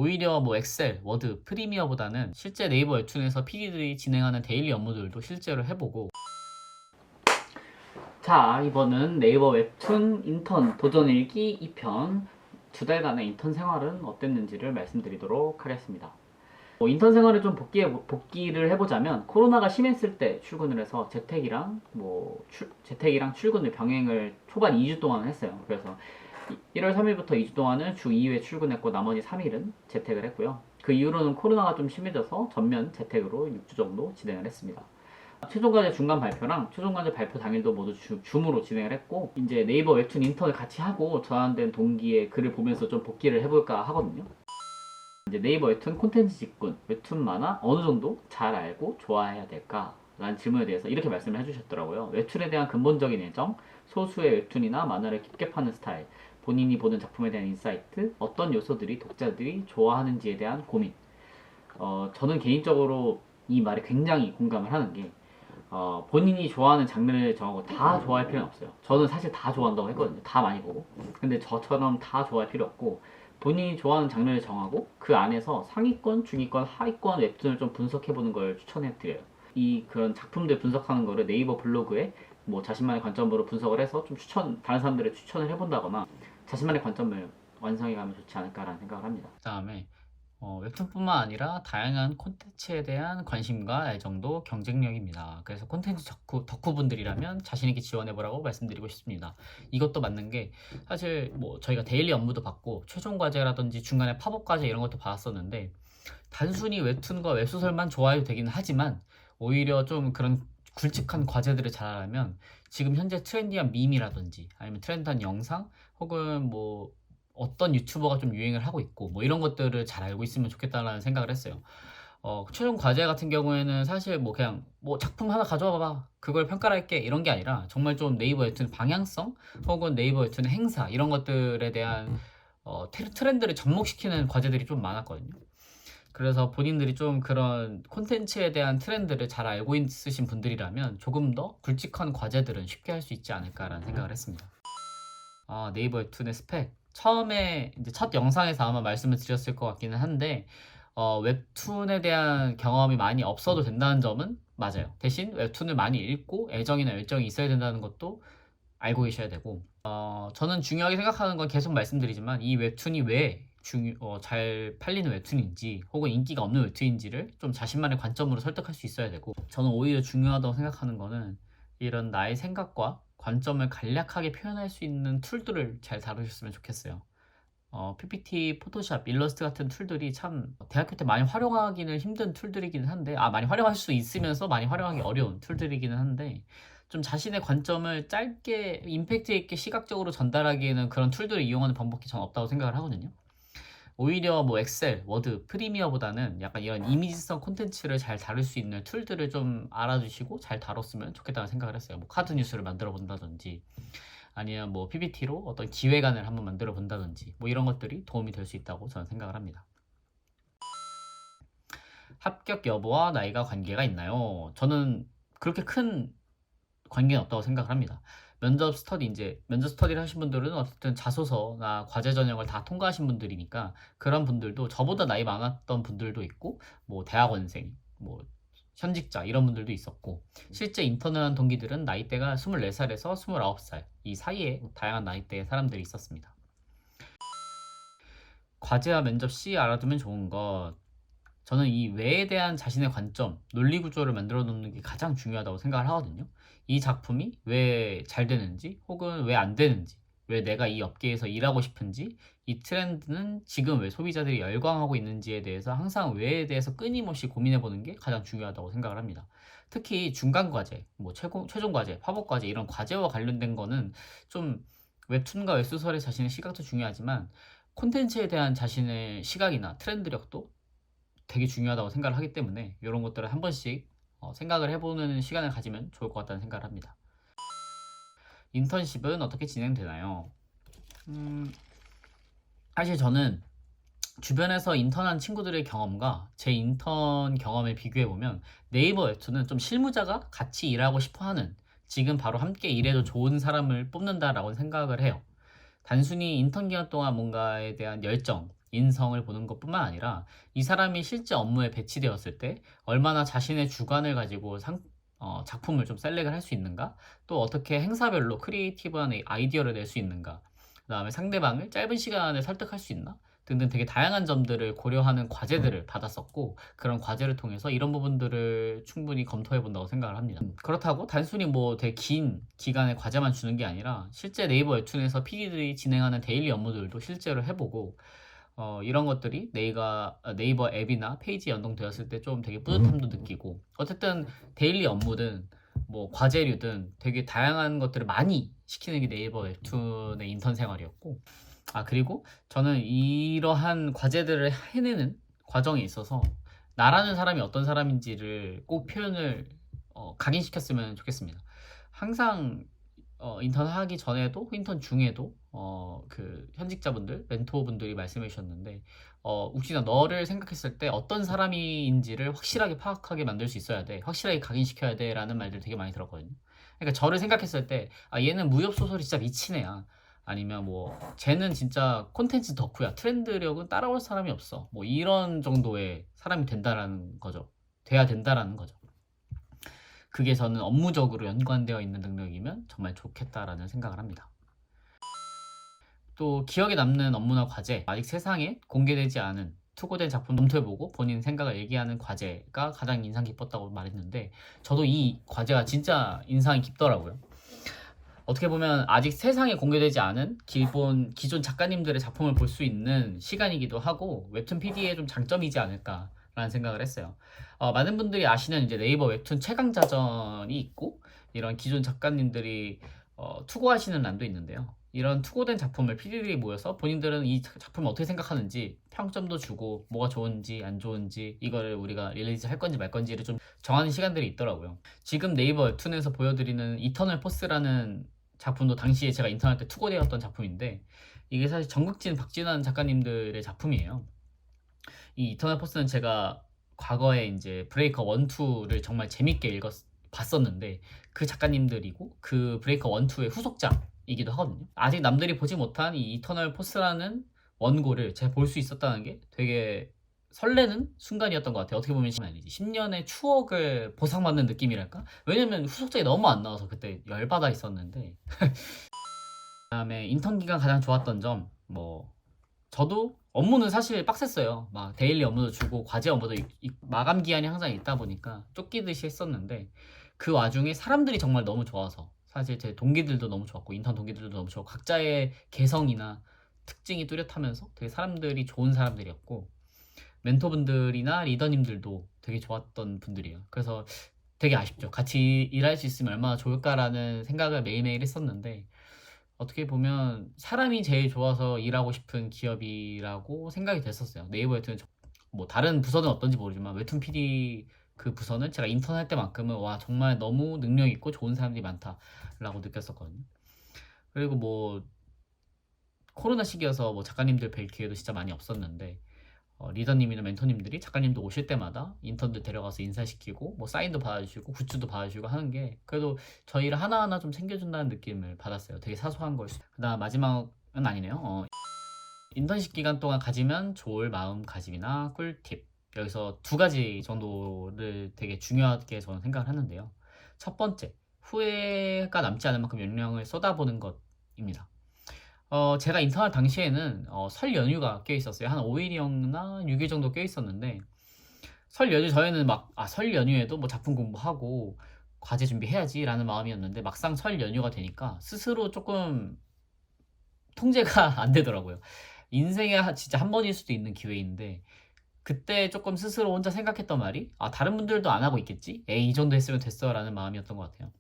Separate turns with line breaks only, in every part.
오히려 뭐 엑셀, 워드, 프리미어보다는 실제 네이버 웹툰에서 PD들이 진행하는 데일리 업무들도 실제로 해보고. 자, 이번은 네이버 웹툰 인턴 도전일기 2편 2달간의 인턴 생활은 어땠는지를 말씀드리도록 하겠습니다. 인턴 생활을 좀 복기를 해보자면, 코로나가 심했을 때 출근을 해서 재택이랑 출근을 병행을 초반 2주 동안 했어요. 그래서 1월 3일부터 2주 동안은 주 2회 출근했고 나머지 3일은 재택을 했고요. 그 이후로는 코로나가 좀 심해져서 전면 재택으로 6주 정도 진행을 했습니다. 최종과제 중간 발표랑 최종과제 발표 당일도 모두 줌으로 진행을 했고, 이제 네이버 웹툰 인턴을 같이 하고 저한된 동기의 글을 보면서 좀 복기를 해볼까 하거든요. 이제 네이버 웹툰 콘텐츠 직군, 웹툰 만화 어느 정도 잘 알고 좋아해야 될까? 라는 질문에 대해서 이렇게 말씀을 해주셨더라고요. 웹툰에 대한 근본적인 애정, 소수의 웹툰이나 만화를 깊게 파는 스타일, 본인이 보는 작품에 대한 인사이트, 어떤 요소들이 독자들이 좋아하는지에 대한 고민. 저는 개인적으로 이 말에 굉장히 공감을 하는 게, 본인이 좋아하는 장르를 정하고 다 좋아할 필요는 없어요. 저는 사실 다 좋아한다고 했거든요. 다 많이 보고. 근데 저처럼 다 좋아할 필요 없고, 본인이 좋아하는 장르를 정하고 그 안에서 상위권, 중위권, 하위권 웹툰을 좀 분석해보는 걸 추천해 드려요. 그런 작품들 분석하는 거를 네이버 블로그에 뭐 자신만의 관점으로 분석을 해서 좀 다른 사람들의 추천을 해본다거나 자신만의 관점을 완성해가면 좋지 않을까라는 생각을 합니다. 그 다음에 웹툰뿐만 아니라 다양한 콘텐츠에 대한 관심과 애정도 경쟁력입니다. 그래서 콘텐츠 덕후분들이라면 자신있게 지원해보라고 말씀드리고 싶습니다. 이것도 맞는 게, 사실 뭐 저희가 데일리 업무도 받고 최종 과제라든지 중간에 팝업 과제 이런 것도 받았었는데, 단순히 웹툰과 웹소설만 좋아해도 되긴 하지만 오히려 좀 그런 굵직한 과제들을 잘하면 지금 현재 트렌디한 밈이라든지 아니면 트렌디한 영상, 혹은 뭐 어떤 유튜버가 좀 유행을 하고 있고 뭐 이런 것들을 잘 알고 있으면 좋겠다라는 생각을 했어요. 최종 과제 같은 경우에는 사실 뭐 그냥 뭐 작품 하나 가져와 봐봐, 그걸 평가할게, 이런 게 아니라 정말 좀 네이버 웹툰 방향성, 혹은 네이버 웹툰 행사, 이런 것들에 대한 트렌드를 접목시키는 과제들이 좀 많았거든요. 그래서 본인들이 좀 그런 콘텐츠에 대한 트렌드를 잘 알고 있으신 분들이라면 조금 더 굵직한 과제들은 쉽게 할 수 있지 않을까라는 생각을 했습니다. 네이버 웹툰의 스펙. 처음에 이제 첫 영상에서 아마 말씀을 드렸을 것 같기는 한데, 웹툰에 대한 경험이 많이 없어도 된다는 점은 맞아요. 대신 웹툰을 많이 읽고 애정이나 열정이 있어야 된다는 것도 알고 계셔야 되고, 저는 중요하게 생각하는 건 계속 말씀드리지만, 이 웹툰이 왜 잘 팔리는 웹툰인지 혹은 인기가 없는 웹툰인지를 좀 자신만의 관점으로 설득할 수 있어야 되고, 저는 오히려 중요하다고 생각하는 거는 이런 나의 생각과 관점을 간략하게 표현할 수 있는 툴들을 잘 다루셨으면 좋겠어요. PPT, 포토샵, 일러스트 같은 툴들이 참 대학교 때 많이 활용하기는 힘든 툴들이기는 한데, 많이 활용할 수 있으면서 많이 활용하기 어려운 툴들이기는 한데, 좀 자신의 관점을 짧게 임팩트 있게 시각적으로 전달하기에는 그런 툴들을 이용하는 방법이 전 없다고 생각을 하거든요. 오히려 뭐 엑셀, 워드, 프리미어보다는 약간 이런 이미지성 콘텐츠를 잘 다룰 수 있는 툴들을 좀 알아주시고 잘 다뤘으면 좋겠다는 생각을 했어요. 뭐 카드 뉴스를 만들어 본다든지 아니면 뭐 PPT로 어떤 기획안을 한번 만들어 본다든지 뭐 이런 것들이 도움이 될 수 있다고 저는 생각을 합니다. 합격 여부와 나이가 관계가 있나요? 저는 그렇게 큰 관계는 없다고 생각을 합니다. 면접 스터디를 하신 분들은 어쨌든 자소서나 과제 전형을 다 통과하신 분들이니까, 그런 분들도 저보다 나이 많았던 분들도 있고, 뭐 대학원생, 뭐 현직자 이런 분들도 있었고, 실제 인턴을 한 동기들은 나이대가 24살에서 29살 이 사이에 다양한 나이대의 사람들이 있었습니다. 과제와 면접 시 알아두면 좋은 것. 저는 이 왜에 대한 자신의 관점, 논리 구조를 만들어 놓는 게 가장 중요하다고 생각을 하거든요. 이 작품이 왜 잘 되는지, 혹은 왜 안 되는지, 왜 내가 이 업계에서 일하고 싶은지, 이 트렌드는 지금 왜 소비자들이 열광하고 있는지에 대해서 항상 왜에 대해서 끊임없이 고민해 보는 게 가장 중요하다고 생각을 합니다. 특히 중간 과제, 뭐 최종 과제, 팝업 과제 이런 과제와 관련된 거는 좀 웹툰과 웹소설의 자신의 시각도 중요하지만 콘텐츠에 대한 자신의 시각이나 트렌드력도 되게 중요하다고 생각을 하기 때문에, 이런 것들을 한 번씩 생각을 해보는 시간을 가지면 좋을 것 같다는 생각을 합니다. 인턴십은 어떻게 진행되나요? 사실 저는 주변에서 인턴한 친구들의 경험과 제 인턴 경험을 비교해보면, 네이버 웹툰은 좀 실무자가 같이 일하고 싶어하는, 지금 바로 함께 일해도 좋은 사람을 뽑는다라고 생각을 해요. 단순히 인턴 기간 동안 뭔가에 대한 열정,
인성을 보는 것뿐만 아니라 이 사람이 실제 업무에 배치되었을 때 얼마나 자신의 주관을 가지고 작품을 좀 셀렉을 할 수 있는가, 또 어떻게 행사별로 크리에이티브한 아이디어를 낼 수 있는가, 그 다음에 상대방을 짧은 시간에 설득할 수 있나 등등 되게 다양한 점들을 고려하는 과제들을 받았었고, 그런 과제를 통해서 이런 부분들을 충분히 검토해 본다고 생각을 합니다. 그렇다고 단순히 뭐 되게 긴 기간의 과제만 주는 게 아니라 실제 네이버 웹툰에서 PD들이 진행하는 데일리 업무들도 실제로 해보고, 이런 것들이 네이버 앱이나 페이지 연동되었을 때 좀 되게 뿌듯함도 느끼고, 어쨌든 데일리 업무든 뭐 과제류든 되게 다양한 것들을 많이 시키는 게 네이버 웹툰의 인턴 생활이었고, 그리고 저는 이러한 과제들을 해내는 과정에 있어서 나라는 사람이 어떤 사람인지를 꼭 표현을 각인시켰으면 좋겠습니다. 항상 인턴 하기 전에도 인턴 중에도 그 현직자분들 멘토분들이 말씀해 주셨는데, 욱진아, 너를 생각했을 때 어떤 사람인지를 확실하게 파악하게 만들 수 있어야 돼, 확실하게 각인시켜야 돼 라는 말들 되게 많이 들었거든요. 그러니까 저를 생각했을 때 얘는 무협소설이 진짜 미친 애야, 아니면 뭐 쟤는 진짜 콘텐츠 덕후야, 트렌드력은 따라올 사람이 없어, 뭐 이런 정도의 사람이 된다라는 거죠. 돼야 된다라는 거죠. 그게 저는 업무적으로 연관되어 있는 능력이면 정말 좋겠다라는 생각을 합니다. 또 기억에 남는 업무나 과제, 아직 세상에 공개되지 않은 투고된 작품 검토해보고 본인 생각을 얘기하는 과제가 가장 인상 깊었다고 말했는데, 저도 이 과제가 진짜 인상이 깊더라고요. 어떻게 보면 아직 세상에 공개되지 않은 기존 작가님들의 작품을 볼 수 있는 시간이기도 하고, 웹툰 PD의 좀 장점이지 않을까라는 생각을 했어요. 많은 분들이 아시는 이제 네이버 웹툰 최강자전이 있고, 이런 기존 작가님들이 투고하시는 란도 있는데요. 이런 투고된 작품을 PD들이 모여서 본인들은 이 작품을 어떻게 생각하는지 평점도 주고, 뭐가 좋은지 안 좋은지, 이거를 우리가 릴리즈 할 건지 말 건지를 좀 정하는 시간들이 있더라고요. 지금 네이버 웹툰에서 보여드리는 이터널 포스라는 작품도 당시에 제가 인턴할 때 투고되었던 작품인데, 이게 사실 정극진, 박진환 작가님들의 작품이에요. 이 이터널 포스는 제가 과거에 이제 브레이커 1, 2를 정말 재밌게 봤었는데, 그 작가님들이고 그 브레이커 1, 2의 후속작이기도 하거든요. 아직 남들이 보지 못한 이 이터널 포스라는 원고를 제가 볼 수 있었다는 게 되게 설레는 순간이었던 것 같아요. 어떻게 보면 10년의 추억을 보상받는 느낌이랄까? 왜냐면 후속작이 너무 안 나와서 그때 열받아 있었는데. 그다음에 인턴 기간 가장 좋았던 점, 뭐 저도 업무는 사실 빡셌어요. 막 데일리 업무도 주고 과제 업무도 마감 기한이 항상 있다 보니까 쫓기듯이 했었는데, 그 와중에 사람들이 정말 너무 좋아서, 사실 제 동기들도 너무 좋았고 인턴 동기들도 너무 좋고, 각자의 개성이나 특징이 뚜렷하면서 되게 사람들이 좋은 사람들이었고, 멘토분들이나 리더님들도 되게 좋았던 분들이에요. 그래서 되게 아쉽죠. 같이 일할 수 있으면 얼마나 좋을까라는 생각을 매일매일 했었는데, 어떻게 보면 사람이 제일 좋아서 일하고 싶은 기업이라고 생각이 됐었어요. 네이버 웹툰, 뭐 다른 부서는 어떤지 모르지만 웹툰 PD 그 부서는 제가 인턴할 때만큼은 와, 정말 너무 능력 있고 좋은 사람들이 많다라고 느꼈었거든요. 그리고 뭐 코로나 시기여서 뭐 작가님들 뵐 기회도 진짜 많이 없었는데, 리더님이나 멘토님들이 작가님도 오실 때마다 인턴들 데려가서 인사시키고 뭐 사인도 받아주시고 굿즈도 받아주시고 하는 게, 그래도 저희를 하나하나 좀 챙겨준다는 느낌을 받았어요. 되게 사소한 걸. 그다음 마지막은 아니네요. 인턴십 기간 동안 가지면 좋을 마음가짐이나 꿀팁, 여기서 두 가지 정도를 되게 중요하게 저는 생각을 하는데요. 첫 번째, 후회가 남지 않을 만큼 역량을 쏟아보는 것입니다. 제가 인턴할 당시에는 설 연휴가 껴 있었어요. 한 5일이었나 6일 정도 껴 있었는데, 설 연휴 저희는 막 설 연휴에도 뭐 작품 공부하고 과제 준비해야지 라는 마음이었는데, 막상 설 연휴가 되니까 스스로 조금 통제가 안 되더라고요. 인생에 진짜 한 번일 수도 있는 기회인데, 그때 조금 스스로 혼자 생각했던 말이, 다른 분들도 안 하고 있겠지? 에이, 이 정도 했으면 됐어 라는 마음이었던 것 같아요.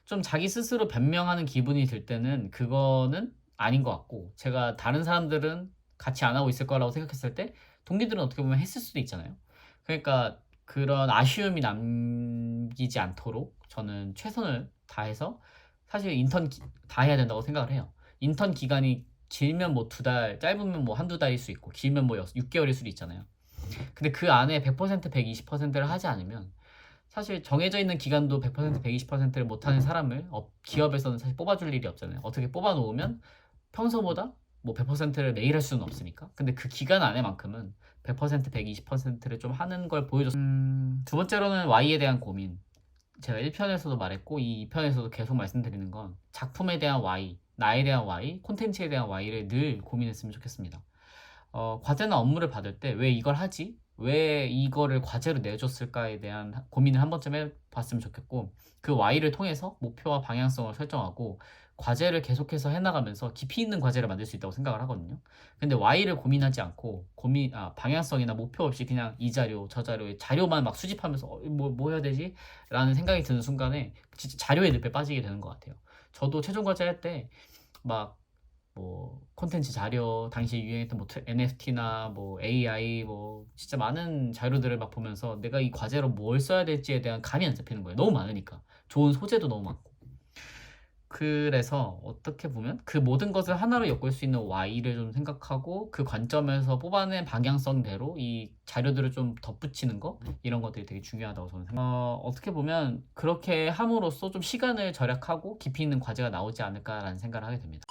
좀 자기 스스로 변명하는 기분이 들 때는 그거는 아닌 것 같고, 제가 다른 사람들은 같이 안 하고 있을 거라고 생각했을 때 동기들은 어떻게 보면 했을 수도 있잖아요. 그러니까 그런 아쉬움이 남기지 않도록 저는 최선을 다해서, 사실 다 해야 된다고 생각을 해요. 인턴 기간이 길면 뭐 2달, 짧으면 뭐 한두 달일 수 있고, 길면 뭐 6개월일 수도 있잖아요. 근데 그 안에 100%, 120%를 하지 않으면, 사실 정해져 있는 기간도 100%, 120%를 못하는 사람을 기업에서는 사실 뽑아줄 일이 없잖아요. 어떻게 뽑아놓으면 평소보다 뭐 100%를 매일 할 수는 없으니까. 근데 그 기간 안에만큼은 100%, 120%를 좀 하는 걸 보여줬어요. 두 번째로는 Y에 대한 고민. 제가 1편에서도 말했고 이 2편에서도 계속 말씀드리는 건 작품에 대한 Y, 나에 대한 Y, 콘텐츠에 대한 Y를 늘 고민했으면 좋겠습니다. 과제나 업무를 받을 때 왜 이걸 하지? 왜 이거를 과제로 내줬을까에 대한 고민을 한 번쯤 해봤으면 좋겠고 그 Y를 통해서 목표와 방향성을 설정하고 과제를 계속해서 해나가면서 깊이 있는 과제를 만들 수 있다고 생각을 하거든요. 근데 Y를 고민하지 않고 방향성이나 목표 없이 그냥 이 자료, 저 자료의 자료만 막 수집하면서 뭐 해야 되지? 라는 생각이 드는 순간에 진짜 자료의 늪에 빠지게 되는 것 같아요. 저도 최종 과제 할 때 막 뭐 콘텐츠 자료 당시 유행했던 뭐 NFT나 뭐 AI 뭐 진짜 많은 자료들을 막 보면서 내가 이 과제로 뭘 써야 될지에 대한 감이 안 잡히는 거예요. 너무 많으니까. 좋은 소재도 너무 많고. 그래서 어떻게 보면 그 모든 것을 하나로 엮을 수 있는 Y를 좀 생각하고 그 관점에서 뽑아낸 방향성대로 이 자료들을 좀 덧붙이는 거 이런 것들이 되게 중요하다고 저는 생각합니다. 어떻게 보면 그렇게 함으로써 좀 시간을 절약하고 깊이 있는 과제가 나오지 않을까라는 생각을 하게 됩니다.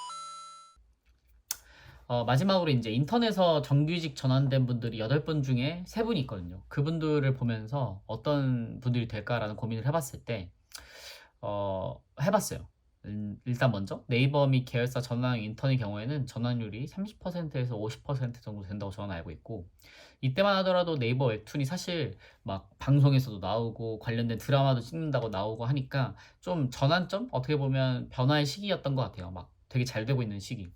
마지막으로 이제 인턴에서 정규직 전환된 분들이 8분 중에 3분이 있거든요. 그분들을 보면서 어떤 분들이 될까라는 고민을 해봤을 때 해봤어요. 일단 먼저 네이버 및 계열사 전환 인턴의 경우에는 전환율이 30%에서 50% 정도 된다고 저는 알고 있고 이때만 하더라도 네이버 웹툰이 사실 막 방송에서도 나오고 관련된 드라마도 찍는다고 나오고 하니까 좀 전환점? 어떻게 보면 변화의 시기였던 것 같아요. 막 되게 잘 되고 있는 시기.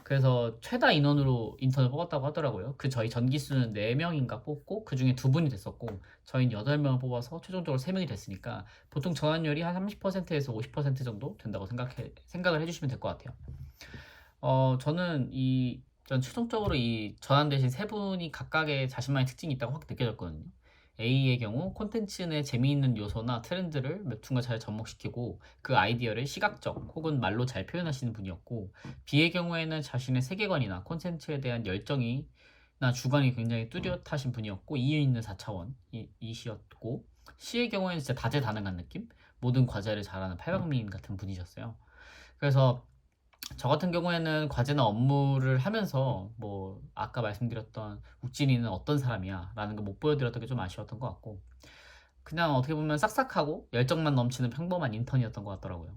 그래서 최다 인원으로 인턴을 뽑았다고 하더라고요. 저희 전기수는 4명인가 뽑고 그 중에 2분이 됐었고 저희는 8명을 뽑아서 최종적으로 3명이 됐으니까 보통 전환율이 한 30%에서 50% 정도 된다고 생각을 해주시면 될 것 같아요. 전 최종적으로 이 전환되신 3분이 각각의 자신만의 특징이 있다고 확 느껴졌거든요. A의 경우 콘텐츠 내 재미있는 요소나 트렌드를 웹툰과 잘 접목시키고 그 아이디어를 시각적 혹은 말로 잘 표현하시는 분이었고 B의 경우에는 자신의 세계관이나 콘텐츠에 대한 열정이나 주관이 굉장히 뚜렷하신 분이었고 이유 있는 4차원이시였고 C의 경우에는 진짜 다재다능한 느낌? 모든 과제를 잘하는 팔방미인 같은 분이셨어요. 그래서 저 같은 경우에는 과제나 업무를 하면서 뭐 아까 말씀드렸던 욱진이는 어떤 사람이야 라는 거 못 보여드렸던 게 좀 아쉬웠던 것 같고 그냥 어떻게 보면 싹싹하고 열정만 넘치는 평범한 인턴이었던 것 같더라고요.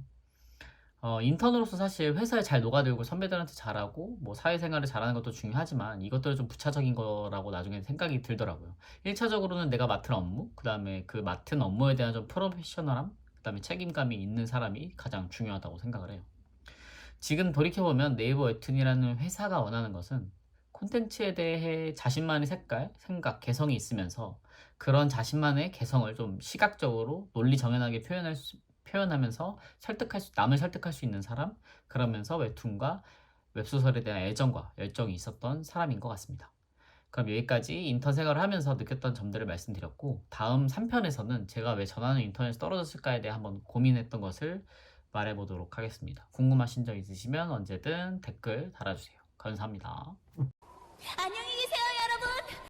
인턴으로서 사실 회사에 잘 녹아들고 선배들한테 잘하고 뭐 사회생활을 잘하는 것도 중요하지만 이것들은 좀 부차적인 거라고 나중에 생각이 들더라고요. 1차적으로는 내가 맡은 업무, 그 다음에 그 맡은 업무에 대한 좀 프로페셔널함, 그 다음에 책임감이 있는 사람이 가장 중요하다고 생각을 해요. 지금 돌이켜보면 네이버 웹툰이라는 회사가 원하는 것은 콘텐츠에 대해 자신만의 색깔, 생각, 개성이 있으면서 그런 자신만의 개성을 좀 시각적으로 논리 정연하게 표현하면서 남을 설득할 수 있는 사람, 그러면서 웹툰과 웹소설에 대한 애정과 열정이 있었던 사람인 것 같습니다. 그럼 여기까지 인턴 생활을 하면서 느꼈던 점들을 말씀드렸고 다음 3편에서는 제가 왜 전환후 인턴에서 떨어졌을까에 대해 한번 고민했던 것을 말해보도록 하겠습니다. 궁금하신 점 있으시면 언제든 댓글 달아주세요. 감사합니다.
안녕히